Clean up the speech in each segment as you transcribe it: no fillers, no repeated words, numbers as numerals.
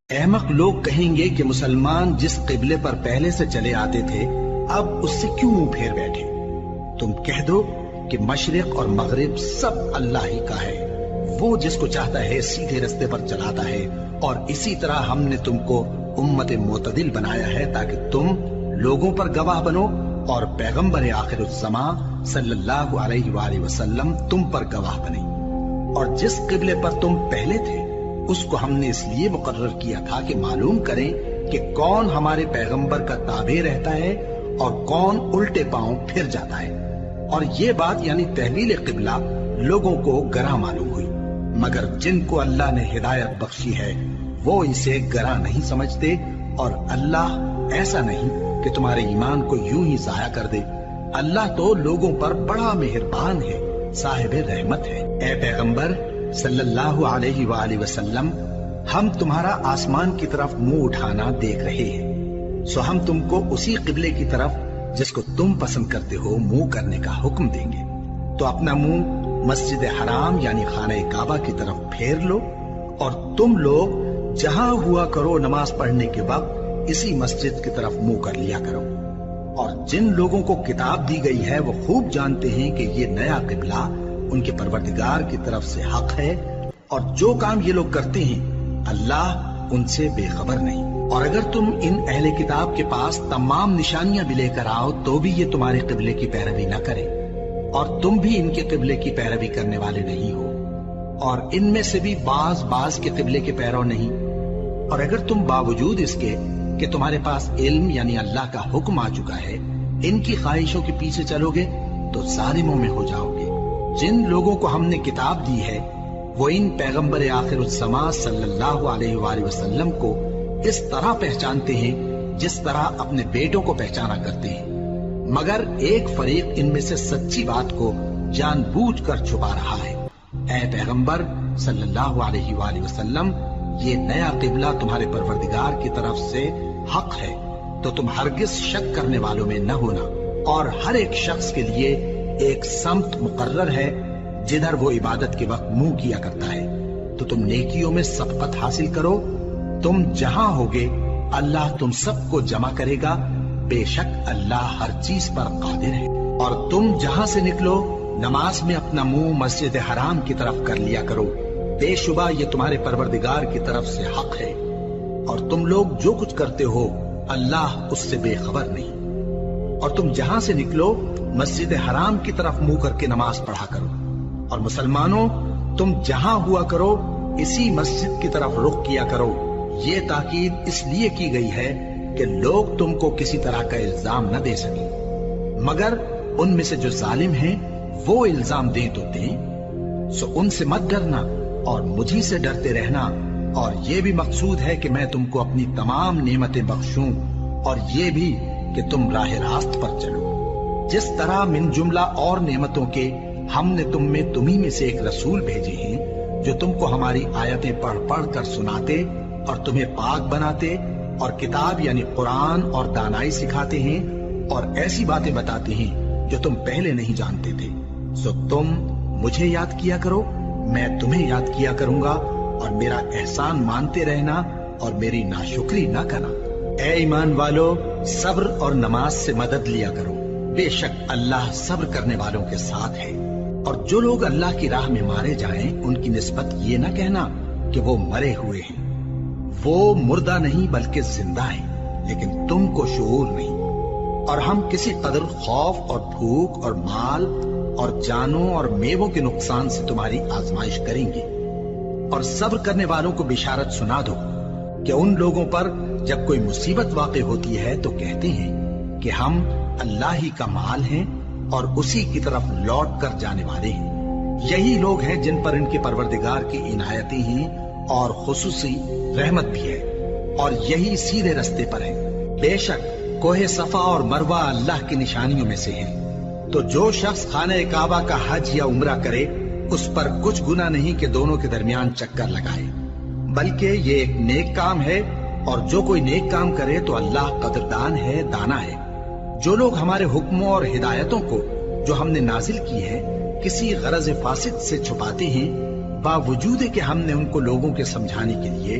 احمق لوگ کہیں گے کہ مسلمان جس قبلے پر پہلے سے چلے آتے تھے اب اس سے کیوں منہ پھیر بیٹھے؟ تم کہہ دو کہ مشرق اور مغرب سب اللہ ہی کا ہے، وہ جس کو چاہتا ہے سیدھے رستے پر چلاتا ہے، اور اسی طرح ہم نے تم کو امت معتدل بنایا ہے تاکہ تم لوگوں پر گواہ بنو اور پیغمبر آخر الزمان صلی اللہ علیہ وآلہ وسلم تم پر گواہ بنے۔ اور جس قبلے پر تم پہلے تھے اس کو ہم نے اس لیے مقرر کیا تھا کہ معلوم کریں کہ کون ہمارے پیغمبر کا تابع رہتا ہے اور کون الٹے پاؤں پھر جاتا ہے۔ اور یہ بات یعنی تحویل قبلہ لوگوں کو گراں معلوم ہوئی، مگر جن کو اللہ نے ہدایت بخشی ہے وہ اسے گراں نہیں سمجھتے، اور اللہ ایسا نہیں کہ تمہارے ایمان کو یوں ہی ضائع کر دے۔ اللہ تو لوگوں پر بڑا مہربان ہے، صاحب رحمت ہے۔ اے پیغمبر صلی اللہ علیہ وآلہ وسلم، ہم تمہارا آسمان کی طرف منہ اٹھانا دیکھ رہے ہیں، سو ہم تم کو اسی قبلے کی طرف جس کو تم پسند کرتے ہو منہ کرنے کا حکم دیں گے۔ تو اپنا منہ مسجد حرام یعنی خانہ کعبہ کی طرف پھیر لو، اور تم لوگ جہاں ہوا کرو نماز پڑھنے کے وقت اسی مسجد کی طرف منہ کر لیا کرو۔ اور جن لوگوں کو کتاب دی گئی ہے وہ خوب جانتے ہیں کہ یہ نیا قبلہ ان کے پروردگار کی طرف سے حق ہے، اور جو کام یہ لوگ کرتے ہیں اللہ ان سے بے خبر نہیں۔ اور اگر تم ان اہل کتاب کے پاس تمام نشانیاں بھی لے کر آؤ تو بھی یہ تمہارے قبلے کی پیروی نہ کرے، اور تم بھی ان کے قبلے کی پیروی کرنے والے نہیں ہو، اور ان میں سے بھی بعض کے قبلے کے پیرو نہیں۔ اور اگر تم باوجود اس کے کہ تمہارے پاس علم یعنی اللہ کا حکم آ چکا ہے ان کی خواہشوں کے پیچھے چلو گے تو ظالموں میں ہو جاؤ گے۔ جن لوگوں کو ہم نے کتاب دی ہے وہ ان پیغمبر آخر الزمان صلی اللہ علیہ وآلہ وسلم کو اس طرح پہچانتے ہیں جس طرح اپنے بیٹوں کو پہچانا کرتے ہیں، مگر ایک فریق ان میں سے سچی بات کو جان بوجھ کر چھپا رہا ہے۔ اے پیغمبر صلی اللہ علیہ وآلہ وسلم، یہ نیا قبلہ تمہارے پروردگار کی طرف سے حق ہے، تو تم ہرگز شک کرنے والوں میں نہ ہونا، اور ہر ایک شخص کے لیے ایک سمت مقرر ہے جدھر وہ عبادت کے وقت منہ کیا کرتا ہے، تو تم نیکیوں میں سبقت حاصل کرو۔ تم جہاں ہوگے اللہ تم سب کو جمع کرے گا، بے شک اللہ ہر چیز پر قادر ہے۔ اور تم جہاں سے نکلو نماز میں اپنا منہ مسجد حرام کی طرف کر لیا کرو، بے شبہ یہ تمہارے پروردگار کی طرف سے حق ہے، اور تم لوگ جو کچھ کرتے ہو اللہ اس سے بے خبر نہیں۔ اور تم جہاں سے نکلو مسجد حرام کی طرف منہ کر کے نماز پڑھا کرو، اور مسلمانوں تم جہاں ہوا کرو اسی مسجد کی طرف رخ کیا کرو۔ یہ تاکید اس لیے کی گئی ہے کہ لوگ تم کو کسی طرح کا الزام نہ دے سکیں، مگر ان میں سے جو ظالم ہیں وہ الزام دیں تو دیں، سو ان سے مت ڈرنا اور مجھی سے ڈرتے رہنا، اور یہ بھی مقصود ہے کہ میں تم کو اپنی تمام نعمتیں بخشوں، اور یہ بھی کہ تم راہ راست پر چلو۔ جس طرح من جملہ اور نعمتوں کے ہم نے تمہیں میں سے ایک رسول بھیجے ہیں جو تم کو ہماری آیتیں پڑھ پڑھ کر سناتے اور تمہیں پاک بناتے، اور کتاب یعنی قرآن اور دانائی سکھاتے ہیں، اور ایسی باتیں بتاتے ہیں جو تم پہلے نہیں جانتے تھے۔ سو تم مجھے یاد کیا کرو، میں تمہیں یاد کیا کروں گا، اور میرا احسان مانتے رہنا اور میری ناشکری نہ کرنا۔ اے ایمان والو، صبر اور نماز سے مدد لیا کرو، بے شک اللہ صبر کرنے والوں کے ساتھ ہے۔ اور جو لوگ اللہ کی راہ میں مارے جائیں ان کی نسبت یہ نہ کہنا کہ وہ مرے ہوئے ہیں، وہ مردہ نہیں بلکہ زندہ ہیں، لیکن تم کو شعور نہیں۔ اور ہم کسی قدر خوف اور بھوک اور مال اور جانوں اور میووں کے نقصان سے تمہاری آزمائش کریں گے، اور صبر کرنے والوں کو بشارت سنا دو کہ ان لوگوں پر جب کوئی مصیبت واقع ہوتی ہے تو کہتے ہیں کہ ہم اللہ ہی کا مال ہیں اور اسی کی طرف لوٹ کر جانے والے ہیں۔ یہی لوگ ہیں جن پر ان کے پروردگار کی عنایتیں ہیں اور خصوصی رحمت بھی ہے، اور یہی سیدھے رستے پر ہیں۔ بے شک کوہ صفا اور مروہ اللہ کی نشانیوں میں سے ہیں، تو جو شخص خانہ کعبہ کا حج یا عمرہ کرے اس پر کچھ گناہ نہیں کہ دونوں کے درمیان چکر لگائے، بلکہ یہ ایک نیک کام ہے، اور جو کوئی نیک کام کرے تو اللہ قدردان ہے، دانا ہے۔ جو لوگ ہمارے حکموں اور ہدایتوں کو جو ہم نے نازل کی ہے کسی غرض فاسد سے چھپاتے ہیں، باوجود کہ ہم نے ان کو لوگوں کے سمجھانے کے لیے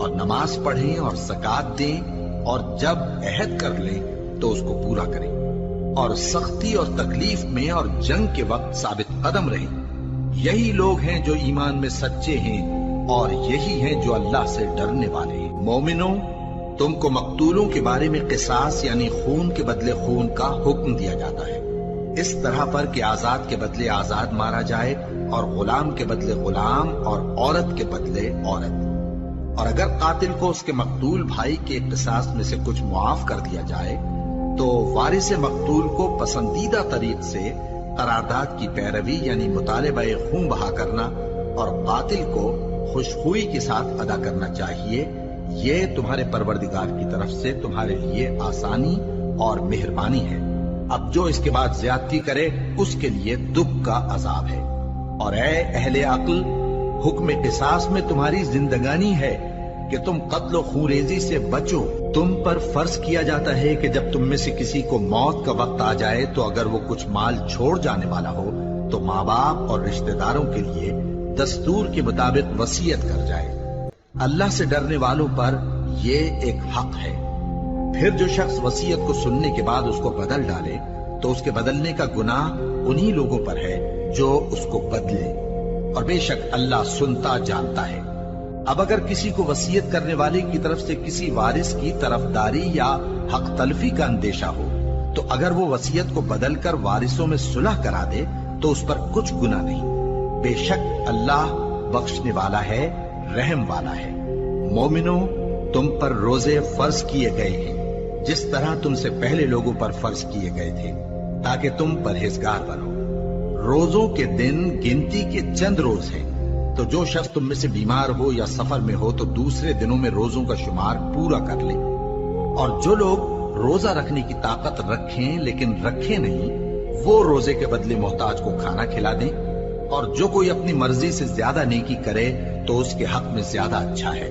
اور نماز پڑھیں اور زکات دیں اور جب عہد کر لیں تو اس کو پورا کریں اور سختی اور تکلیف میں اور جنگ کے وقت ثابت قدم رہیں۔ یہی لوگ ہیں جو ایمان میں سچے ہیں اور یہی ہیں جو اللہ سے ڈرنے والے ہیں۔ مومنوں، تم کو مقتولوں کے بارے میں قصاص یعنی خون کے بدلے خون کا حکم دیا جاتا ہے، اس طرح پر کہ آزاد کے بدلے آزاد مارا جائے اور غلام کے بدلے غلام اور عورت کے بدلے عورت۔ اور اگر قاتل کو اس کے مقتول بھائی کے قصاص میں سے کچھ معاف کر دیا جائے تو وارث مقتول کو پسندیدہ طریق سے قرارداد کی پیروی یعنی مطالبہ خون بہا کرنا اور قاتل کو خوشخوئی کے ساتھ ادا کرنا چاہیے۔ یہ تمہارے پروردگار کی طرف سے تمہارے لیے آسانی اور مہربانی ہے۔ اب جو اس کے بعد زیادتی کرے اس کے لیے دکھ کا عذاب ہے۔ اور اے اہل عقل، حکم قصاص میں تمہاری زندگانی ہے کہ تم قتل و خونریزی سے بچو۔ تم پر فرض کیا جاتا ہے کہ جب تم میں سے کسی کو موت کا وقت آ جائے تو اگر وہ کچھ مال چھوڑ جانے والا ہو تو ماں باپ اور رشتہ داروں کے لیے دستور کے مطابق وصیت کر جائے۔ اللہ سے ڈرنے والوں پر یہ ایک حق ہے۔ پھر جو شخص وصیت کو سننے کے بعد اس کو بدل ڈالے تو اس کے بدلنے کا گناہ انہی لوگوں پر ہے جو اس کو بدلے، اور بے شک اللہ سنتا جانتا ہے۔ اب اگر کسی کو وصیت کرنے والے کی طرف سے کسی وارث کی طرفداری یا حق تلفی کا اندیشہ ہو تو اگر وہ وصیت کو بدل کر وارثوں میں صلح کرا دے تو اس پر کچھ گناہ نہیں، بے شک اللہ بخشنے والا ہے، رحم والا ہے۔ مومنوں، تم پر روزے فرض کیے گئے ہیں جس طرح تم سے پہلے لوگوں پر فرض کیے گئے تھے تاکہ تم پرہیزگار بنو۔ روزوں کے دن گنتی کے چند روز ہیں، تو جو شخص تم میں سے بیمار ہو یا سفر میں ہو تو دوسرے دنوں میں روزوں کا شمار پورا کر لے۔ اور جو لوگ روزہ رکھنے کی طاقت رکھیں لیکن رکھیں نہیں، وہ روزے کے بدلے محتاج کو کھانا کھلا دیں۔ اور جو کوئی اپنی مرضی سے زیادہ نیکی کرے تو اس کے حق میں زیادہ اچھا ہے،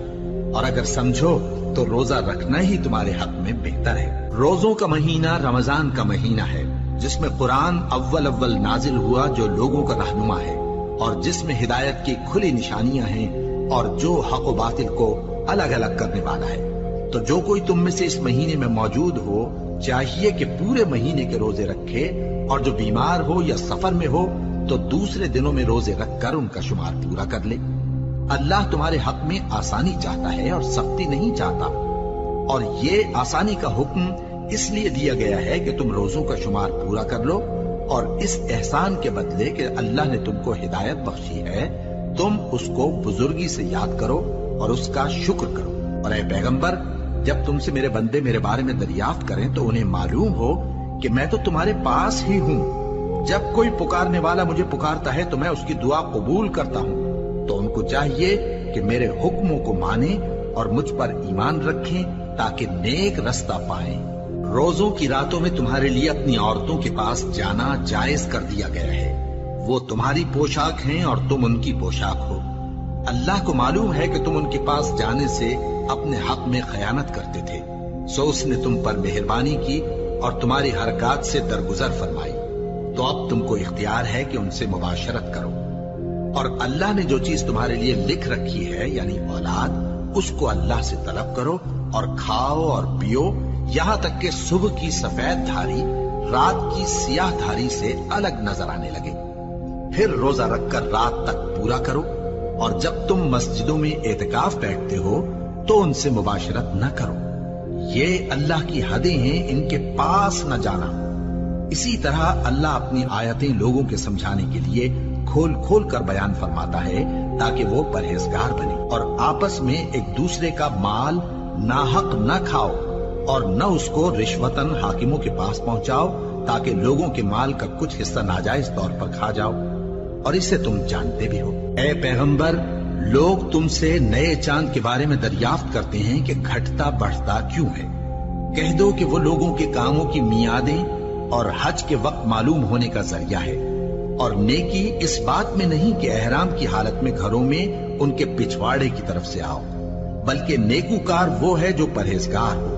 اور اگر سمجھو تو روزہ رکھنا ہی تمہارے حق میں بہتر ہے۔ روزوں کا مہینہ رمضان کا مہینہ ہے جس میں قرآن اول نازل ہوا، جو لوگوں کا رہنما ہے اور جس میں ہدایت کی کھلی نشانیاں ہیں اور جو حق و باطل کو الگ الگ کرنے والا ہے۔ تو جو کوئی تم میں سے اس مہینے میں موجود ہو چاہیے کہ پورے مہینے کے روزے رکھے، اور جو بیمار ہو یا سفر میں ہو تو دوسرے دنوں میں روزے رکھ کر ان کا شمار پورا کر لے۔ اللہ تمہارے حق میں آسانی چاہتا ہے اور سختی نہیں چاہتا، اور یہ آسانی کا حکم اس لیے دیا گیا ہے کہ تم روزوں کا شمار پورا کر لو، اور اس احسان کے بدلے کہ اللہ نے تم کو ہدایت بخشی ہے تم اس کو بزرگی سے یاد کرو اور اس کا شکر کرو۔ اور اے پیغمبر، جب تم سے میرے بندے میرے بارے میں دریافت کریں تو انہیں معلوم ہو کہ میں تو تمہارے پاس ہی ہوں۔ جب کوئی پکارنے والا مجھے پکارتا ہے تو میں اس کی دعا قبول کرتا ہوں۔ تو ان کو چاہیے کہ میرے حکموں کو مانیں اور مجھ پر ایمان رکھیں تاکہ نیک رستہ پائیں۔ روزوں کی راتوں میں تمہارے لیے اپنی عورتوں کے پاس جانا جائز کر دیا گیا ہے، وہ تمہاری پوشاک ہیں اور تم ان کی پوشاک ہو۔ اللہ کو معلوم ہے کہ تم ان کے پاس جانے سے اپنے حق میں خیانت کرتے تھے، سو اس نے تم پر مہربانی کی اور تمہاری حرکات سے درگزر فرمائی، تو اب تم کو اختیار ہے کہ ان سے مباشرت کرو۔ اور اللہ نے جو چیز تمہارے لیے لکھ رکھی ہے یعنی اولاد، اس کو اللہ سے طلب کرو اور کھاؤ اور پیو یہاں تک کہ صبح کی سفید دھاری رات کی سیاہ دھاری سے الگ نظر آنے لگے، پھر روزہ رکھ کر رات تک پورا کرو۔ اور جب تم مسجدوں میں اعتکاف بیٹھتے ہو تو ان سے مباشرت نہ کرو، یہ اللہ کی حدیں ہیں، ان کے پاس نہ جانا۔ اسی طرح اللہ اپنی آیتیں لوگوں کے سمجھانے کے لیے کھول کھول کر بیان فرماتا ہے تاکہ وہ پرہیزگار بنے۔ اور آپس میں ایک دوسرے کا مال ناحق نہ کھاؤ اور نہ اس کو رشوتاً حاکموں کے پاس پہنچاؤ تاکہ لوگوں کے مال کا کچھ حصہ ناجائز طور پر کھا جاؤ، اور اسے تم جانتے بھی ہو۔ اے پیغمبر، لوگ تم سے نئے چاند کے بارے میں دریافت کرتے ہیں کہ گھٹتا بڑھتا کیوں ہے۔ کہہ دو کہ وہ لوگوں کے کاموں کی میعادیں اور حج کے وقت معلوم ہونے کا ذریعہ ہے، اور نیکی اس بات میں نہیں کہ احرام کی حالت میں گھروں میں ان کے پچھواڑے کی طرف سے آؤ، بلکہ نیکوکار وہ ہے جو پرہیزگار ہو،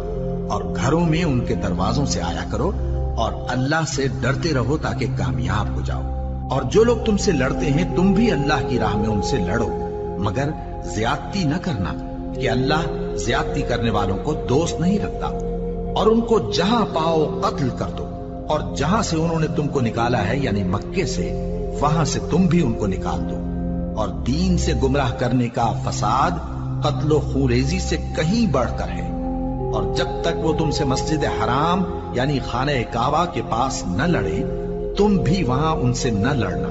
اور گھروں میں ان کے دروازوں سے آیا کرو اور اللہ سے ڈرتے رہو تاکہ کامیاب ہو جاؤ۔ اور جو لوگ تم سے لڑتے ہیں تم بھی اللہ کی راہ میں ان سے لڑو، مگر زیادتی نہ کرنا، کہ اللہ زیادتی کرنے والوں کو دوست نہیں رکھتا، اور ان کو جہاں پاؤ قتل کر دو، اور جہاں سے انہوں نے تم کو نکالا ہے یعنی مکے سے، وہاں سے تم بھی ان کو نکال دو۔ اور دین سے گمراہ کرنے کا فساد قتل و خونریزی سے کہیں بڑھ کر ہے، اور جب تک وہ تم سے مسجد حرام یعنی خانہ کعبہ کے پاس نہ لڑے، تم بھی وہاں ان سے نہ لڑنا۔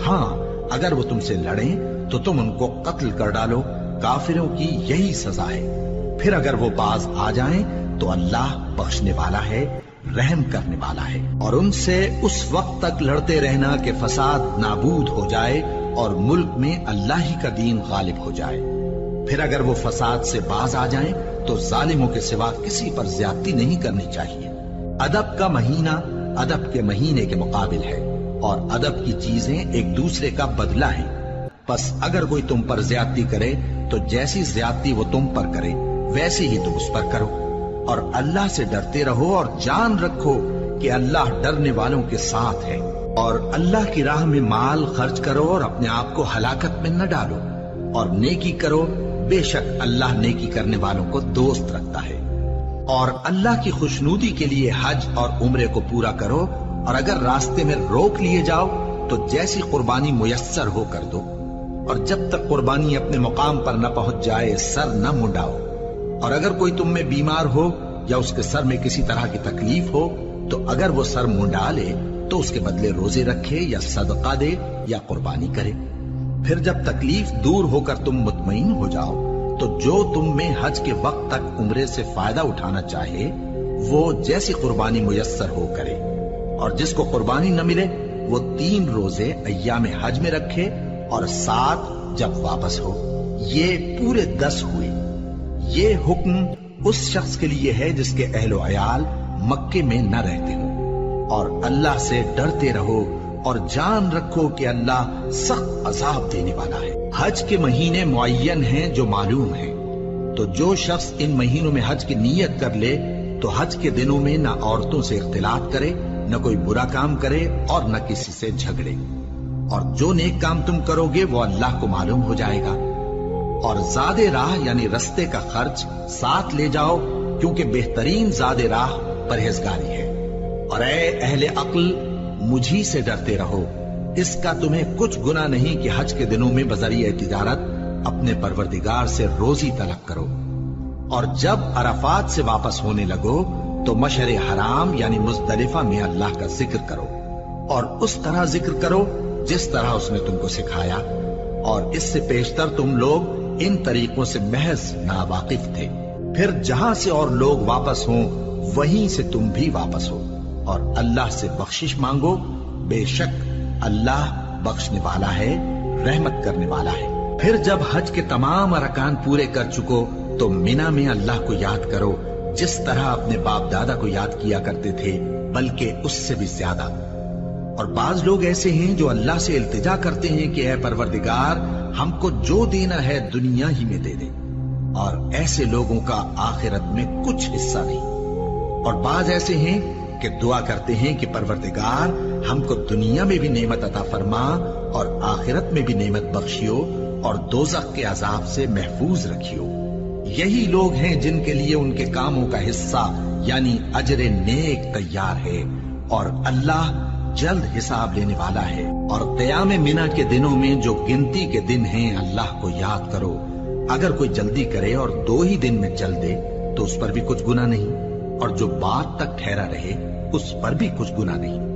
ہاں اگر وہ تم سے لڑیں تو تم ان کو قتل کر ڈالو، کافروں کی یہی سزا ہے۔ پھر اگر وہ باز آ جائیں تو اللہ بخشنے والا ہے، رحم کرنے والا ہے۔ اور ان سے اس وقت تک لڑتے رہنا کہ فساد نابود ہو جائے اور ملک میں اللہ ہی کا دین غالب ہو جائے۔ پھر اگر وہ فساد سے باز آ جائیں تو ظالموں کے سوا کسی پر زیادتی نہیں کرنی چاہیے۔ ادب کا مہینہ ادب کے مہینے کے مقابل ہے، اور ادب کی چیزیں ایک دوسرے کا بدلہ ہیں۔ پس اگر کوئی تم پر زیادتی کرے تو جیسی زیادتی وہ تم پر کرے ویسے ہی تم اس پر کرو، اور اللہ سے ڈرتے رہو اور جان رکھو کہ اللہ ڈرنے والوں کے ساتھ ہے۔ اور اللہ کی راہ میں مال خرچ کرو اور اپنے آپ کو ہلاکت میں نہ ڈالو، اور نیکی کرو، بے شک اللہ نیکی کرنے والوں کو دوست رکھتا ہے۔ اور اللہ کی خوشنودی کے لیے حج اور عمرے کو پورا کرو، اور اگر راستے میں روک لیے جاؤ تو جیسی قربانی میسر ہو کر دو، اور جب تک قربانی اپنے مقام پر نہ پہنچ جائے سر نہ منڈاؤ۔ اور اگر کوئی تم میں بیمار ہو یا اس کے سر میں کسی طرح کی تکلیف ہو تو اگر وہ سر منڈا لے تو اس کے بدلے روزے رکھے یا صدقہ دے یا قربانی کرے۔ پھر جب تکلیف دور ہو کر تم مطمئن ہو جاؤ تو جو تم میں حج کے وقت تک عمرے سے فائدہ اٹھانا چاہے وہ جیسی قربانی میسر ہو کرے، اور جس کو قربانی نہ ملے وہ 3 روزے ایام حج میں رکھے اور 7 جب واپس ہو۔ یہ پورے 10 ہوئے۔ یہ حکم اس شخص کے لیے ہے جس کے اہل و عیال مکے میں نہ رہتے ہوں۔ اور اللہ سے ڈرتے رہو اور جان رکھو کہ اللہ سخت عذاب دینے والا ہے۔ حج کے مہینے معین ہیں جو معلوم ہیں، تو جو شخص ان مہینوں میں حج کی نیت کر لے تو حج کے دنوں میں نہ عورتوں سے اختلاط کرے، نہ کوئی برا کام کرے اور نہ کسی سے جھگڑے۔ اور جو نیک کام تم کرو گے وہ اللہ کو معلوم ہو جائے گا۔ اور زاد راہ یعنی رستے کا خرچ ساتھ لے جاؤ، کیونکہ بہترین زاد راہ پرہیزگاری ہے۔ اور اے اہل عقل، مجھی سے ڈرتے رہو، اس کا تمہیں کچھ گناہ نہیں کہ حج کے دنوں میں بذریعہ تجارت اپنے پروردگار سے روزی طلب کرو۔ اور جب عرفات سے واپس ہونے لگو تو مشعر حرام یعنی مزدلفہ میں اللہ کا ذکر کرو، اور اس طرح ذکر کرو جس طرح اس نے تم کو سکھایا، اور اس سے پیشتر تم لوگ ان طریقوں سے محض ناواقف تھے۔ پھر جہاں سے اور لوگ واپس ہوں وہیں سے تم بھی واپس ہو، اور اللہ سے بخشش مانگو، بے شک اللہ بخشنے والا ہے، رحمت کرنے والا ہے۔ پھر جب حج کے تمام ارکان پورے کر چکو تو مینا میں اللہ کو یاد کرو جس طرح اپنے باپ دادا کو یاد کیا کرتے تھے، بلکہ اس سے بھی زیادہ۔ اور بعض لوگ ایسے ہیں جو اللہ سے التجا کرتے ہیں کہ اے پروردگار ہم کو جو دینا ہے دنیا ہی میں دے دے، اور ایسے لوگوں کا آخرت میں کچھ حصہ نہیں۔ اور بعض ایسے ہیں کہ دعا کرتے ہیں کہ پروردگار ہم کو دنیا میں بھی نعمت عطا فرما اور آخرت میں بھی نعمت بخشیو اور دوزخ کے عذاب سے محفوظ رکھیو۔ یہی لوگ ہیں جن کے لیے ان کے کاموں کا حصہ یعنی اجر نیک تیار ہے، اور اللہ جلد حساب لینے والا ہے۔ اور قیام منا کے دنوں میں جو گنتی کے دن ہیں اللہ کو یاد کرو۔ اگر کوئی جلدی کرے اور 2 ہی دن میں چل دے تو اس پر بھی کچھ گناہ نہیں، اور جو بات تک ٹھہرا رہے اس پر بھی کچھ گناہ نہیں۔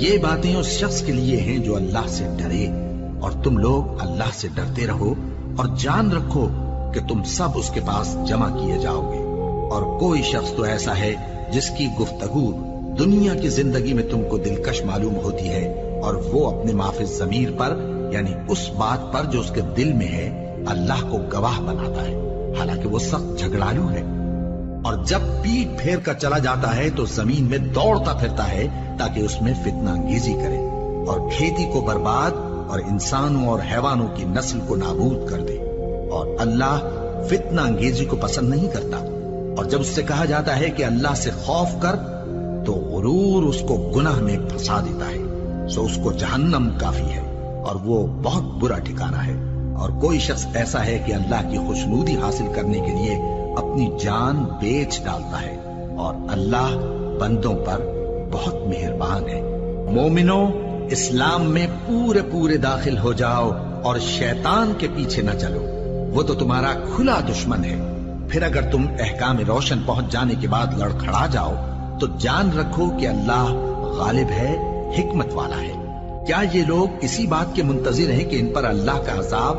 یہ باتیں اس شخص کے لیے ہیں جو اللہ سے ڈرے، اور تم لوگ اللہ سے ڈرتے رہو اور جان رکھو کہ تم سب اس کے پاس جمع کیے جاؤ گے۔ اور کوئی شخص تو ایسا ہے جس کی گفتگو دنیا کی زندگی میں تم کو دلکش معلوم ہوتی ہے، اور وہ اپنے معافی ضمیر پر یعنی اس بات پر جو اس کے دل میں ہے اللہ کو گواہ بناتا ہے، حالانکہ وہ سخت جھگڑالو ہے۔ اور جب پیٹ پھیر کر چلا جاتا ہے تو زمین میں دوڑتا پھرتا ہے تاکہ اس میں فتنہ انگیزی کرے اور کھیتی کو برباد اور انسانوں اور حیوانوں کی نسل کو نابود کر دے، اور اللہ فتنہ انگیزی کو پسند نہیں کرتا۔ اور جب اس سے کہا جاتا ہے کہ اللہ سے خوف کر تو غرور اس کو گناہ میں پھنسا دیتا ہے، سو اس کو جہنم کافی ہے اور وہ بہت برا ٹھکانہ ہے۔ اور کوئی شخص ایسا ہے کہ اللہ کی خوشنودی حاصل کرنے کے لیے اپنی جان بیچ ڈالتا ہے، اور اللہ بندوں پر بہت مہربان ہے۔ مومنوں، اسلام میں پورے داخل ہو جاؤ اور شیطان کے پیچھے نہ چلو، وہ تو تمہارا کھلا دشمن ہے۔ پھر اگر تم احکام روشن پہنچ جانے کے بعد لڑکھڑا جاؤ تو جان رکھو کہ اللہ غالب ہے، حکمت والا ہے۔ کیا یہ لوگ اسی بات کے منتظر ہیں کہ ان پر اللہ کا عذاب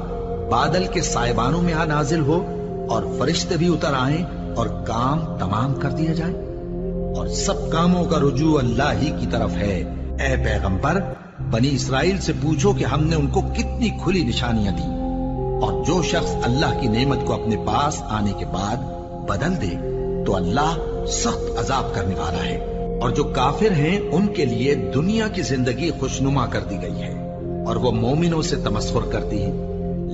بادل کے سائبانوں میں آ نازل ہو اور فرشتے بھی اتر آئیں اور کام تمام کر دیا جائے؟ اور سب کاموں کا رجوع اللہ ہی کی طرف ہے۔ اے پیغمبر، بنی اسرائیل سے پوچھو کہ ہم نے ان کو کتنی کھلی نشانیاں دی، اور جو شخص اللہ کی نعمت کو اپنے پاس آنے کے بعد بدل دے تو اللہ سخت عذاب کرنے والا ہے۔ اور جو کافر ہیں ان کے لیے دنیا کی زندگی خوشنما کر دی گئی ہے اور وہ مومنوں سے تمسخر کرتی ہیں،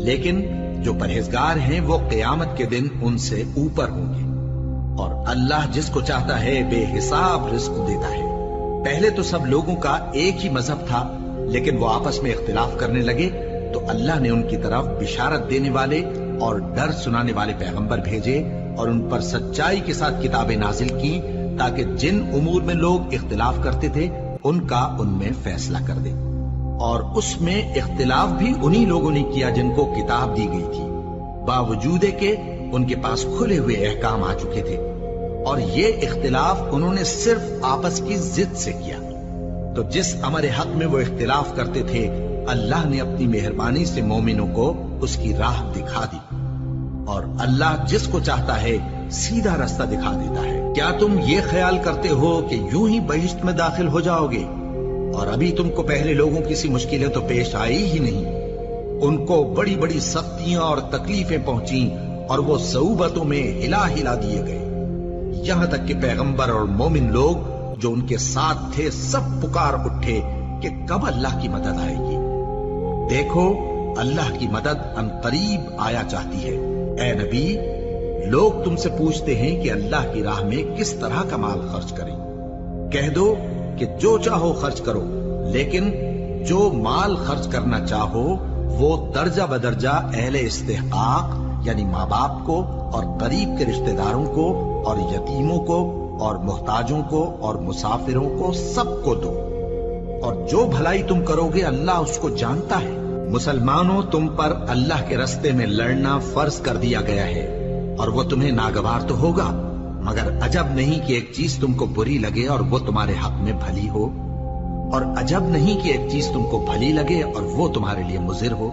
لیکن جو پرہیزگار ہیں وہ قیامت کے دن ان سے اوپر ہوں گے۔ اور اللہ جس کو چاہتا ہے بے حساب رزق دیتا ہے۔ پہلے تو سب لوگوں کا ایک ہی مذہب تھا، لیکن وہ آپس میں اختلاف کرنے لگے تو اللہ نے ان کی طرف بشارت دینے والے اور ڈر سنانے والے پیغمبر بھیجے اور ان پر سچائی کے ساتھ کتابیں نازل کی، تاکہ جن امور میں لوگ اختلاف کرتے تھے ان کا ان میں فیصلہ کر دے۔ اور اس میں اختلاف بھی انہی لوگوں نے کیا جن کو کتاب دی گئی تھی، باوجود کہ ان کے پاس کھلے ہوئے احکام آ چکے تھے، اور یہ اختلاف انہوں نے صرف آپس کی ضد سے کیا۔ تو جس امر حق میں وہ اختلاف کرتے تھے اللہ نے اپنی مہربانی سے مومنوں کو اس کی راہ دکھا دی، اور اللہ جس کو چاہتا ہے سیدھا راستہ دکھا دیتا ہے۔ کیا تم یہ خیال کرتے ہو کہ یوں ہی بہشت میں داخل ہو جاؤ گے، اور ابھی تم کو پہلے لوگوں کی سی مشکلیں تو پیش آئی ہی نہیں؟ ان کو بڑی بڑی سختیاں اور تکلیفیں پہنچیں اور وہ صعوبتوں میں ہلا دیے گئے، یہاں تک کہ پیغمبر اور مومن لوگ جو ان کے ساتھ تھے سب پکار اٹھے کہ کب اللہ کی مدد آئے گی۔ دیکھو، اللہ کی مدد عنقریب آیا چاہتی ہے۔ اے نبی، لوگ تم سے پوچھتے ہیں کہ اللہ کی راہ میں کس طرح کا مال خرچ کریں۔ کہہ دو کہ جو چاہو خرچ کرو، لیکن جو مال خرچ کرنا چاہو وہ درجہ بدرجہ اہل استحقاق یعنی ماں باپ کو اور قریب کے رشتہ داروں کو اور یتیموں کو اور محتاجوں کو اور مسافروں کو سب کو دو، اور جو بھلائی تم کرو گے اللہ اس کو جانتا ہے۔ مسلمانوں، تم پر اللہ کے راستے میں لڑنا فرض کر دیا گیا ہے، اور وہ تمہیں ناگوار تو ہوگا، مگر عجب نہیں کہ ایک چیز تم کو بری لگے اور وہ تمہارے حق میں بھلی ہو، اور عجب نہیں کہ ایک چیز تم کو بھلی لگے اور وہ تمہارے لیے مضر ہو،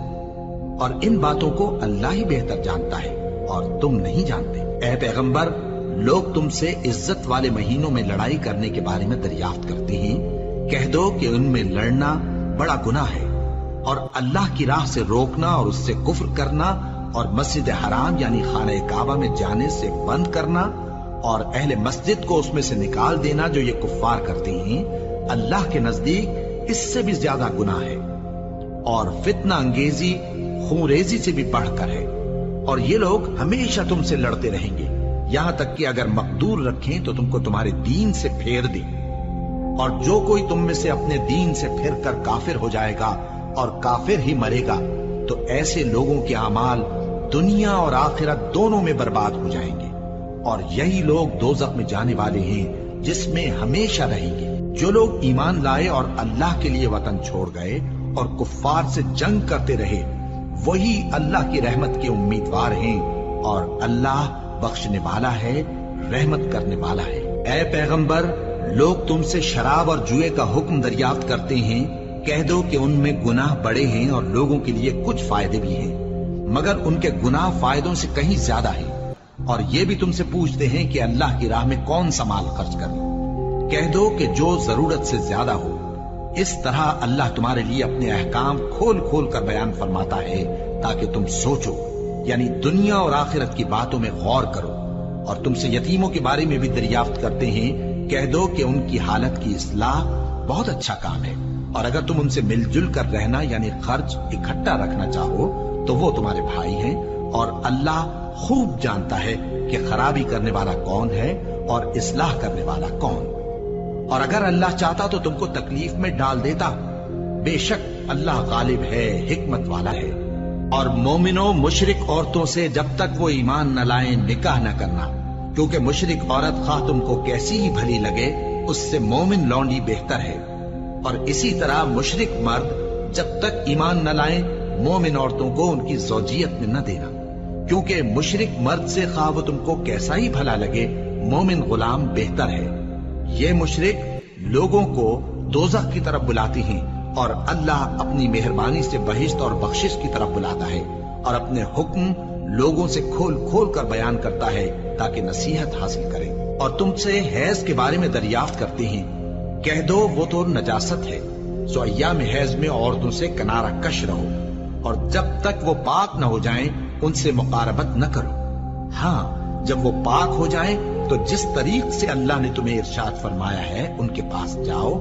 اور ان باتوں کو اللہ ہی بہتر جانتا ہے اور تم نہیں جانتے۔ اے پیغمبر، لوگ تم سے عزت والے مہینوں میں لڑائی کرنے کے بارے میں دریافت کرتے ہیں، کہہ دو کہ ان میں لڑنا بڑا گناہ ہے، اور اللہ کی راہ سے روکنا اور اس سے کفر کرنا اور مسجد حرام یعنی خانہ کعبہ میں جانے سے بند کرنا اور اہل مسجد کو اس میں سے نکال دینا جو یہ کفار کرتے ہیں، اللہ کے نزدیک اس سے بھی زیادہ گناہ ہے، اور فتنہ انگیزی خونریزی سے بھی بڑھ کر ہے۔ اور یہ لوگ ہمیشہ تم سے لڑتے رہیں گے، یہاں تک کہ اگر مقدور رکھیں تو تم کو تمہارے دین سے پھیر دیں، اور جو کوئی تم میں سے اپنے دین سے پھر کر کافر ہو جائے گا اور کافر ہی مرے گا تو ایسے لوگوں کے اعمال دنیا اور آخرت دونوں میں برباد ہو جائیں گے، اور یہی لوگ دوزخ میں جانے والے ہیں جس میں ہمیشہ رہیں گے۔ جو لوگ ایمان لائے اور اللہ کے لیے وطن چھوڑ گئے اور کفار سے جنگ کرتے رہے وہی اللہ کی رحمت کے امیدوار ہیں، اور اللہ بخشنے والا ہے، رحمت کرنے والا ہے۔ اے پیغمبر، لوگ تم سے شراب اور جوئے کا حکم دریافت کرتے ہیں، کہہ دو کہ ان میں گناہ بڑے ہیں اور لوگوں کے لیے کچھ فائدے بھی ہیں، مگر ان کے گناہ فائدوں سے کہیں زیادہ ہیں۔ اور یہ بھی تم سے پوچھتے ہیں کہ اللہ کی راہ میں کون سا مال خرچ کریں، کہہ دو کہ جو ضرورت سے زیادہ ہو۔ اس طرح اللہ تمہارے لیے اپنے احکام کھول کھول کر بیان فرماتا ہے تاکہ تم سوچو، یعنی دنیا اور آخرت کی باتوں میں غور کرو۔ اور تم سے یتیموں کے بارے میں بھی دریافت کرتے ہیں، کہہ دو کہ ان کی حالت کی اصلاح بہت اچھا کام ہے، اور اگر تم ان سے مل جل کر رہنا یعنی خرچ اکٹھا رکھنا چاہو تو وہ تمہارے بھائی ہیں، اور اللہ خوب جانتا ہے کہ خرابی کرنے والا کون ہے اور اصلاح کرنے والا کون۔ اور اگر اللہ چاہتا تو تم کو تکلیف میں ڈال دیتا، بے شک اللہ غالب ہے، حکمت والا ہے۔ اور مومنوں مشرک عورتوں سے جب تک وہ ایمان نہ لائیں نکاح نہ کرنا، کیونکہ مشرک عورت خواہ تم کو کیسی ہی بھلی لگے اس سے مومن لونڈی بہتر ہے، اور اسی طرح مشرک مرد جب تک ایمان نہ لائیں مومن عورتوں کو ان کی زوجیت میں نہ دینا، کیونکہ مشرک مرد سے خواہ وہ تم کو کیسا ہی بھلا لگے مومن غلام بہتر ہے۔ یہ مشرک لوگوں کو دوزخ کی طرف بلاتی ہیں، اور اللہ اپنی مہربانی سے بہشت اور بخشش کی طرف بلاتا ہے، اور اپنے حکم لوگوں سے کھول کھول کر بیان کرتا ہے تاکہ نصیحت حاصل کریں۔ اور تم سے حیض کے بارے میں دریافت کرتے ہیں، کہہ دو وہ تو نجاست ہے، سو ایام حیض میں عورتوں سے کنارہ کش رہو، اور جب تک وہ پاک نہ ہو جائیں ان سے مقاربت نہ کرو۔ ہاں جب وہ پاک ہو جائیں تو جس طریق سے اللہ نے تمہیں ارشاد فرمایا ہے ان کے پاس جاؤ،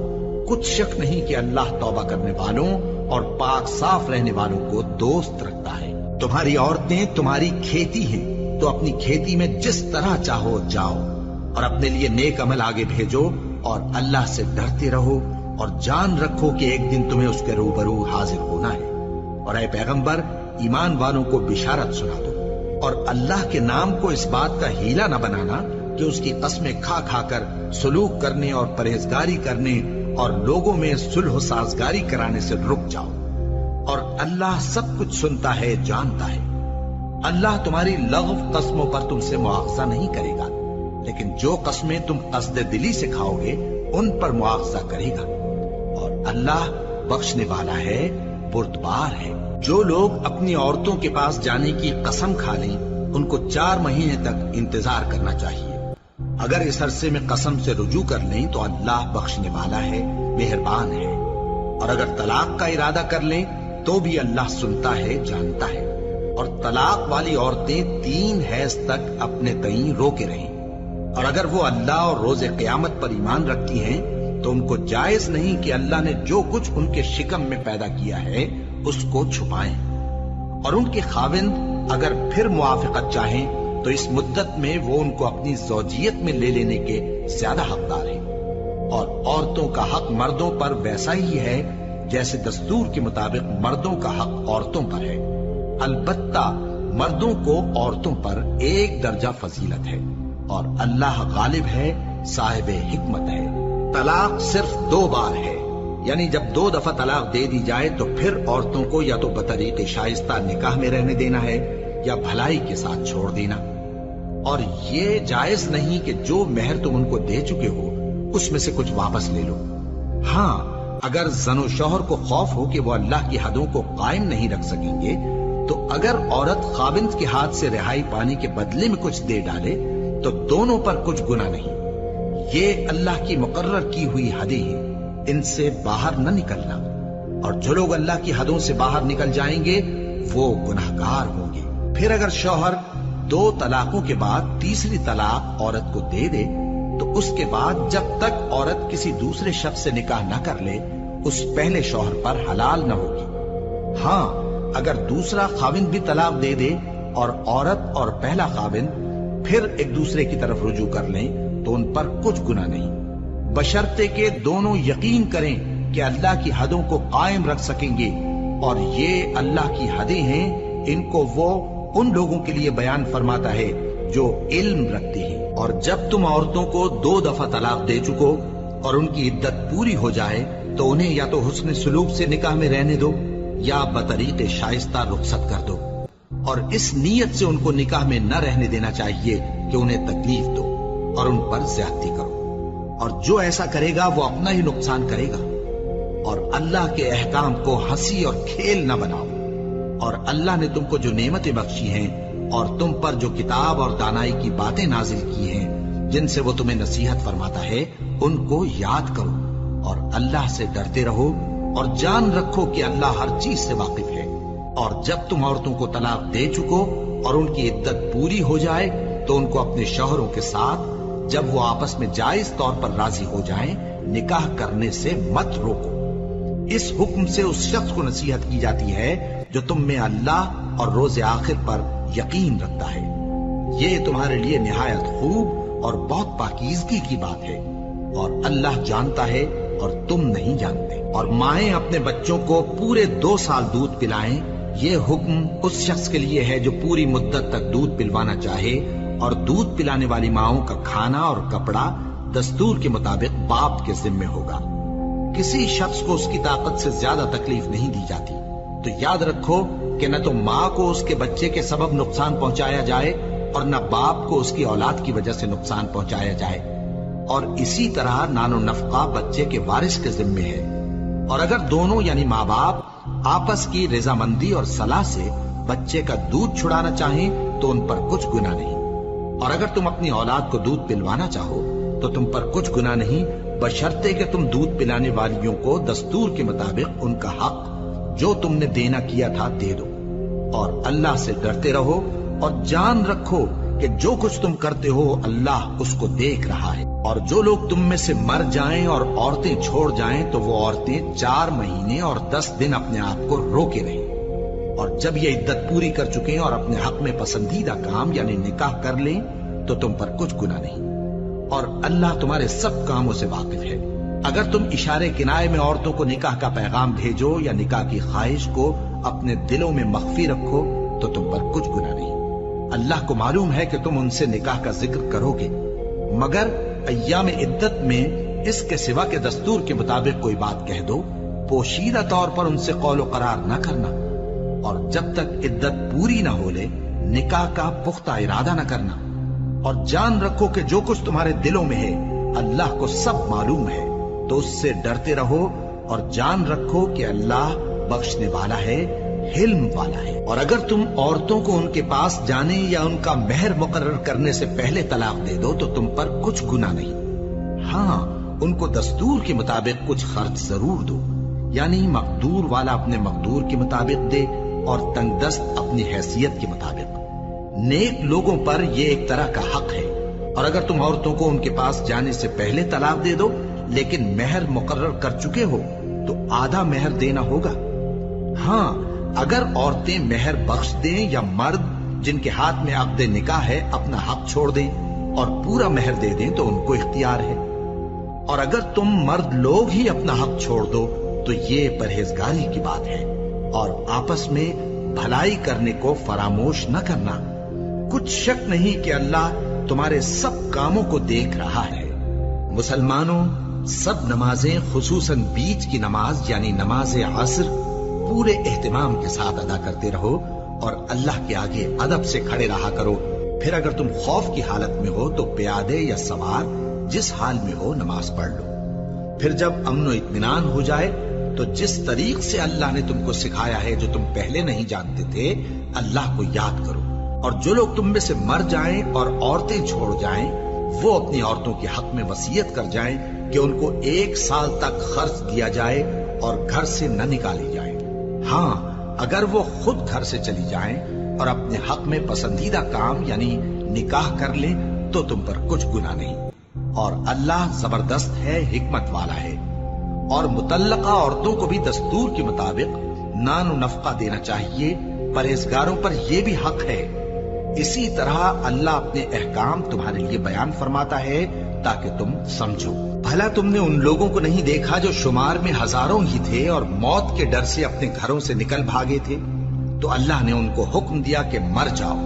کچھ شک نہیں کہ اللہ توبہ کرنے والوں اور پاک صاف رہنے والوں کو دوست رکھتا ہے۔ تمہاری عورتیں تمہاری کھیتی ہیں، تو اپنی کھیتی میں جس طرح چاہو جاؤ، اور اپنے لیے نیک عمل آگے بھیجو، اور اللہ سے ڈرتے رہو، اور جان رکھو کہ ایک دن تمہیں اس کے روبرو حاضر ہونا ہے۔ اور اے پیغمبر ایمان والوں کو بشارت سنا دو، اور اللہ کے نام کو اس بات کا ہیلا نہ بنانا کہ اس کی قسمیں کھا کھا کر سلوک کرنے اور پرہیزگاری کرنے اور لوگوں میں صلح و سازگاری کرانے سے رک جاؤ، اور اللہ سب کچھ سنتا ہے جانتا ہے۔ اللہ تمہاری لغو قسموں پر تم سے مواخذہ نہیں کرے گا، لیکن جو قسمیں تم قصد دلی سے کھاؤ گے ان پر مواخذہ کرے گا، اور اللہ بخشنے والا ہے بردبار ہے۔ جو لوگ اپنی عورتوں کے پاس جانے کی قسم کھا لیں ان کو 4 مہینے تک انتظار کرنا چاہیے۔ اگر اس عرصے میں قسم سے رجوع کر لیں تو اللہ بخشنے والا ہے، مہربان ہے، اور اگر طلاق کا ارادہ کر لیں تو بھی اللہ سنتا ہے جانتا ہے۔ اور طلاق والی عورتیں 3 حیض تک اپنے تئیں روکے رہیں، اور اگر وہ اللہ اور روز قیامت پر ایمان رکھتی ہیں تو ان کو جائز نہیں کہ اللہ نے جو کچھ ان کے شکم میں پیدا کیا ہے اس کو چھپائیں، اور ان کے خاوند اگر پھر موافقت چاہیں تو اس مدت میں وہ ان کو اپنی زوجیت میں لے لینے کے زیادہ حقدار ہیں۔ اور عورتوں کا حق مردوں پر ویسا ہی ہے جیسے دستور کے مطابق مردوں کا حق عورتوں پر ہے، البتہ مردوں کو عورتوں پر 1 درجہ فضیلت ہے، اور اللہ غالب ہے، صاحب حکمت ہے۔ طلاق صرف 2 بار ہے، یعنی جب 2 دفعہ طلاق دے دی جائے تو پھر عورتوں کو یا تو بطریق شائستہ نکاح میں رہنے دینا ہے یا بھلائی کے ساتھ چھوڑ دینا، اور یہ جائز نہیں کہ جو مہر تم ان کو دے چکے ہو اس میں سے کچھ واپس لے لو۔ ہاں اگر زن و شوہر کو خوف ہو کہ وہ اللہ کی حدوں کو قائم نہیں رکھ سکیں گے تو اگر عورت خاوند کے ہاتھ سے رہائی پانے کے بدلے میں کچھ دے ڈالے تو دونوں پر کچھ گناہ نہیں۔ یہ اللہ کی مقرر کی ہوئی حدیں ہیں، ان سے باہر نہ نکلنا، اور جو لوگ اللہ کی حدوں سے باہر نکل جائیں گے وہ گناہگار ہوں گے۔ پھر اگر شوہر 2 طلاقوں کے بعد تیسری طلاق عورت کو دے دے تو اس کے بعد جب تک عورت کسی دوسرے شخص سے نکاح نہ کر لے اس پہلے شوہر پر حلال نہ ہوگی۔ ہاں اگر دوسرا خاوند بھی طلاق دے دے اور عورت اور پہلا خاوند پھر ایک دوسرے کی طرف رجوع کر لیں تو ان پر کچھ گناہ نہیں، بشرطے کہ دونوں یقین کریں کہ اللہ کی حدوں کو قائم رکھ سکیں گے، اور یہ اللہ کی حدیں ہیں، ان کو وہ ان لوگوں کے لیے بیان فرماتا ہے جو علم رکھتے ہیں۔ اور جب تم عورتوں کو 2 دفعہ طلاق دے چکو اور ان کی عدت پوری ہو جائے تو انہیں یا تو حسن سلوک سے نکاح میں رہنے دو یا بطریق شائستہ رخصت کر دو، اور اس نیت سے ان کو نکاح میں نہ رہنے دینا چاہیے کہ انہیں تکلیف دو اور ان پر زیادتی کرو، اور جو ایسا کرے گا وہ اپنا ہی نقصان کرے گا۔ اور اللہ کے احکام کو ہنسی اور کھیل نہ بناؤ، اور اللہ نے تم کو جو نعمتیں بخشی ہیں اور تم پر جو کتاب اور دانائی کی باتیں نازل کی ہیں جن سے وہ تمہیں نصیحت فرماتا ہے ان کو یاد کرو، اور اللہ سے ڈرتے رہو، اور جان رکھو کہ اللہ ہر چیز سے واقف ہے۔ اور جب تم عورتوں کو طلاق دے چکو اور ان کی عدت پوری ہو جائے تو ان کو اپنے شوہروں کے ساتھ جب وہ آپس میں جائز طور پر راضی ہو جائیں نکاح کرنے سے مت روکو۔ اس حکم سے اس شخص کو نصیحت کی جاتی ہے جو تم میں اللہ اور روز آخر پر یقین رکھتا ہے۔ یہ تمہارے لیے نہایت خوب اور بہت پاکیزگی کی بات ہے، اور اللہ جانتا ہے اور تم نہیں جانتے۔ اور مائیں اپنے بچوں کو پورے 2 سال دودھ پلائیں یہ حکم اس شخص کے لیے ہے جو پوری مدت تک دودھ پلوانا چاہے، اور دودھ پلانے والی ماؤں کا کھانا اور کپڑا دستور کے مطابق باپ کے ذمے ہوگا۔ کسی شخص کو اس کی طاقت سے زیادہ تکلیف نہیں دی جاتی، تو یاد رکھو کہ نہ تو ماں کو اس کے بچے کے سبب نقصان پہنچایا جائے اور نہ باپ کو اس کی اولاد کی وجہ سے نقصان پہنچایا جائے، اور اسی طرح نان و نفقہ بچے کے وارث کے ذمے ہے۔ اور اگر دونوں یعنی ماں باپ آپس کی رضامندی اور صلاح سے بچے کا دودھ چھڑانا چاہیں تو ان پر کچھ گناہ نہیں، اور اگر تم اپنی اولاد کو دودھ پلوانا چاہو تو تم پر کچھ گناہ نہیں، بشرطے کہ تم دودھ پلانے والیوں کو دستور کے مطابق ان کا حق جو تم نے دینا کیا تھا دے دو، اور اللہ سے ڈرتے رہو اور جان رکھو کہ جو کچھ تم کرتے ہو اللہ اس کو دیکھ رہا ہے۔ اور جو لوگ تم میں سے مر جائیں اور عورتیں چھوڑ جائیں تو وہ عورتیں 4 مہینے اور 10 دن اپنے آپ کو روکے رہیں، اور جب یہ عدت پوری کر چکیں اور اپنے حق میں پسندیدہ کام یعنی نکاح کر لیں تو تم پر کچھ گناہ نہیں، اور اللہ تمہارے سب کاموں سے واقف ہے۔ اگر تم اشارے کنائے میں عورتوں کو نکاح کا پیغام بھیجو یا نکاح کی خواہش کو اپنے دلوں میں مخفی رکھو تو تم پر کچھ گناہ نہیں۔ اللہ کو معلوم ہے کہ تم ان سے نکاح کا ذکر کرو گے، مگر ایام عدت میں اس کے سوا کے دستور کے مطابق کوئی بات کہہ دو، پوشیدہ طور پر ان سے قول و قرار نہ کرنا، اور جب تک عدت پوری نہ ہو لے نکاح کا پختہ ارادہ نہ کرنا، اور جان رکھو کہ جو کچھ تمہارے دلوں میں ہے اللہ کو سب معلوم ہے، تو اس سے ڈرتے رہو اور جان رکھو کہ اللہ بخشنے والا ہے، حلم والا ہے۔ اور اگر تم عورتوں کو ان کے پاس جانے یا ان کا مہر مقرر کرنے سے پہلے طلاق دے دو تو تم پر کچھ گناہ نہیں، ہاں ان کو دستور کے مطابق کچھ خرچ ضرور دو، یعنی مقدور والا اپنے مقدور کے مطابق دے اور تنگ دست اپنی حیثیت کے مطابق۔ نیک لوگوں پر یہ ایک طرح کا حق ہے، اور اگر تم عورتوں کو ان کے پاس جانے سے پہلے طلاق دے دو لیکن مہر مقرر کر چکے ہو تو آدھا مہر دینا ہوگا۔ ہاں اگر عورتیں مہر بخش دیں یا مرد جن کے ہاتھ میں عقد نکاح ہے اپنا حق چھوڑ دیں اور پورا مہر دے دیں تو ان کو اختیار ہے، اور اگر تم مرد لوگ ہی اپنا حق چھوڑ دو تو یہ پرہیزگاری کی بات ہے، اور آپس میں بھلائی کرنے کو فراموش نہ کرنا۔ کچھ شک نہیں کہ اللہ تمہارے سب کاموں کو دیکھ رہا ہے۔ مسلمانوں، سب نمازیں خصوصاً بیچ کی نماز یعنی نماز عصر پورے اہتمام کے ساتھ ادا کرتے رہو اور اللہ کے آگے ادب سے کھڑے رہا کرو۔ پھر اگر تم خوف کی حالت میں ہو تو پیادے یا سوار جس حال میں ہو نماز پڑھ لو۔ پھر جب امن و اطمینان ہو جائے تو جس طریق سے اللہ نے تم کو سکھایا ہے جو تم پہلے نہیں جانتے تھے اللہ کو یاد کرو، اور جو لوگ تم میں سے مر جائیں اور عورتیں چھوڑ جائیں وہ اپنی عورتوں کے حق میں وصیت کر جائیں کہ ان کو 1 سال تک خرچ دیا جائے اور گھر سے نہ نکالی جائے۔ ہاں اگر وہ خود گھر سے چلی جائیں اور اپنے حق میں پسندیدہ کام یعنی نکاح کر لیں تو تم پر کچھ گناہ نہیں، اور اللہ زبردست ہے، حکمت والا ہے۔ اور مطلقہ عورتوں کو بھی دستور کے مطابق نان و نفقہ دینا چاہیے، پرہیزگاروں پر یہ بھی حق ہے۔ اسی طرح اللہ اپنے احکام تمہارے لیے بیان فرماتا ہے تاکہ تم سمجھو۔ بھلا تم نے ان لوگوں کو نہیں دیکھا جو شمار میں ہزاروں ہی تھے اور موت کے ڈر سے اپنے گھروں سے نکل بھاگے تھے؟ تو اللہ نے ان کو حکم دیا کہ مر جاؤ،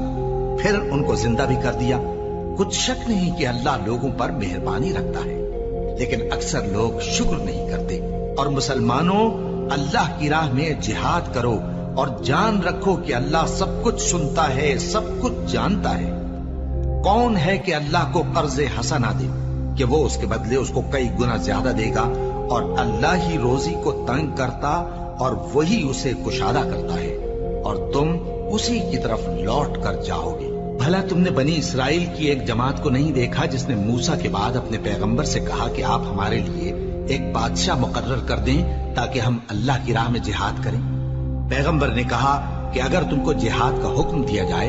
پھر ان کو زندہ بھی کر دیا۔ کچھ شک نہیں کہ اللہ لوگوں پر مہربانی رکھتا ہے، لیکن اکثر لوگ شکر نہیں کرتے۔ اور مسلمانوں، اللہ کی راہ میں جہاد کرو اور جان رکھو کہ اللہ سب کچھ سنتا ہے، سب کچھ جانتا ہے۔ کون ہے کہ اللہ کو قرض حسنہ دے کہ وہ اس کے بدلے اس کو کئی گنا زیادہ دے گا، اور اللہ ہی روزی کو تنگ کرتا اور وہی اسے کشادہ کرتا ہے، اور تم اسی کی طرف لوٹ کر جاؤ گے۔ بھلا تم نے بنی اسرائیل کی ایک جماعت کو نہیں دیکھا جس نے موسیٰ کے بعد اپنے پیغمبر سے کہا کہ آپ ہمارے لیے ایک بادشاہ مقرر کر دیں تاکہ ہم اللہ کی راہ میں جہاد کریں؟ پیغمبر نے کہا کہ اگر تم کو جہاد کا حکم دیا جائے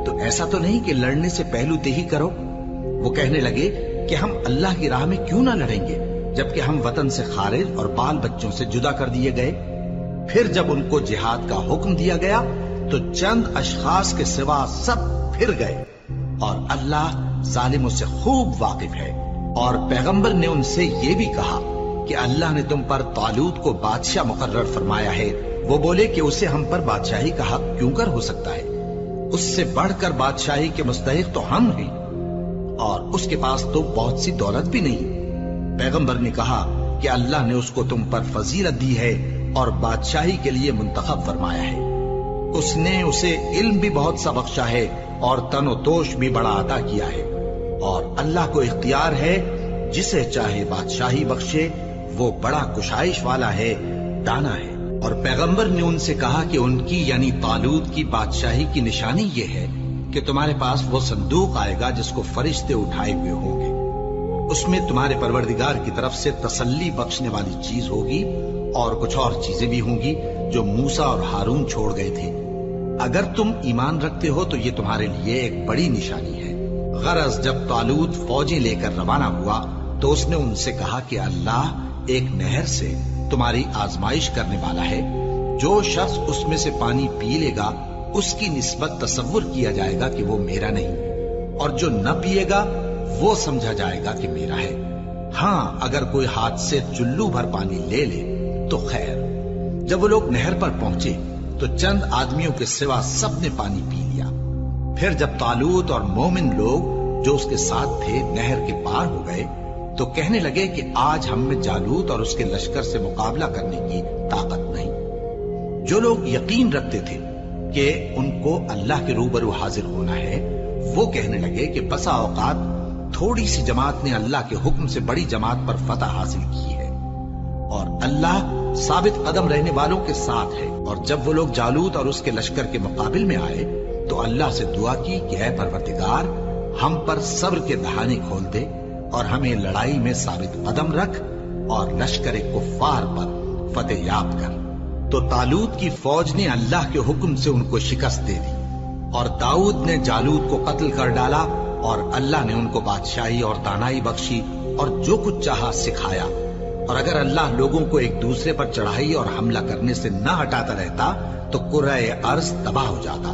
تو ایسا تو نہیں کہ لڑنے سے پہلو تہی کرو۔ وہ کہنے لگے کہ ہم اللہ کی راہ میں کیوں نہ لڑیں گے جبکہ ہم وطن سے خارج اور بال بچوں سے جدا کر دیے گئے۔ پھر جب ان کو جہاد کا حکم دیا گیا تو چند اشخاص کے سوا سب پھر گئے، اور اللہ ظالموں سے خوب واقف ہے۔ اور پیغمبر نے ان سے یہ بھی کہا کہ اللہ نے تم پر طالوت کو بادشاہ مقرر فرمایا ہے وہ بولے کہ اسے ہم پر بادشاہی کا حق کیوں کر ہو سکتا ہے؟ اس سے بڑھ کر بادشاہی کے مستحق تو ہم ہیں، اور اس کے پاس تو بہت سی دولت بھی نہیں۔ پیغمبر نے کہا کہ اللہ نے اس کو تم پر فضیلت دی ہے اور بادشاہی کے لیے منتخب فرمایا ہے۔ اس نے اسے علم بھی بہت سا بخشا ہے اور تن و توش بھی بڑا عطا کیا ہے، اور اللہ کو اختیار ہے جسے چاہے بادشاہی بخشے، وہ بڑا کشائش والا ہے، دانا ہے۔ اور پیغمبر نے ان سے کہا کہ ان کی یعنی طالوت کی بادشاہی کی نشانی یہ ہے کہ تمہارے پاس وہ صندوق آئے گا جس کو فرشتے اٹھائے ہوئے ہوں گے، اس میں تمہارے پروردگار کی طرف سے تسلی بخشنے والی چیز ہوگی اور کچھ اور چیزیں بھی ہوں گی جو موسیٰ اور ہارون چھوڑ گئے تھے۔ اگر تم ایمان رکھتے ہو تو یہ تمہارے لیے ایک بڑی نشانی ہے۔ غرض جب طالوت فوجیں لے کر روانہ ہوا تو اس نے ان سے کہا کہ اللہ ایک نہر سے تمہاری آزمائش کرنے والا ہے، جو شخص اس میں سے پانی پی لے گا اس کی نسبت تصور کیا جائے گا کہ وہ میرا نہیں، اور جو نہ پیے گا وہ سمجھا جائے گا کہ میرا ہے۔ ہاں اگر کوئی ہاتھ سے چلو بھر پانی لے لے تو خیر۔ جب وہ لوگ نہر پر پہنچے تو چند آدمیوں کے سوا سب نے پانی پی لیا۔ پھر جب طالوت اور مومن لوگ جو اس کے ساتھ تھے نہر کے پار ہو گئے تو کہنے لگے کہ آج ہم میں جالوت اور اس کے لشکر سے مقابلہ کرنے کی طاقت نہیں۔ جو لوگ یقین رکھتے تھے کہ ان کو اللہ کے روبرو حاضر ہونا ہے، وہ کہنے لگے کہ بسا اوقات تھوڑی سی جماعت نے اللہ کے حکم سے بڑی جماعت پر فتح حاصل کی ہے، اور اللہ ثابت قدم رہنے والوں کے ساتھ ہے۔ اور جب وہ لوگ جالوت اور اس کے لشکر کے مقابل میں آئے تو اللہ سے دعا کی کہ اے پروردگار، ہم پر صبر کے دہانے کھول دے اور ہمیں لڑائی میں ثابت قدم رکھ اور لشکر کفار پر فتح یاب کر۔ تو طالوت کی فوج نے اللہ کے حکم سے ان کو شکست دے دی، اور داؤد نے جالوت کو قتل کر ڈالا، اور اللہ نے ان کو بادشاہی اور دانائی بخشی اور جو کچھ چاہا سکھایا۔ اور اگر اللہ لوگوں کو ایک دوسرے پر چڑھائی اور حملہ کرنے سے نہ ہٹاتا رہتا تو کرۂ ارض تباہ ہو جاتا،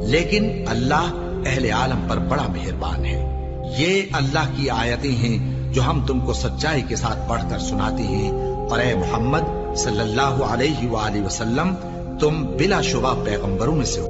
لیکن اللہ اہل عالم پر بڑا مہربان ہے۔ یہ اللہ کی آیتیں ہیں جو ہم تم کو سچائی کے ساتھ پڑھ کر سناتے ہیں، اور اے محمد صلی اللہ علیہ وآلہ وسلم تم بلا شبہ پیغمبروں میں سے ہو۔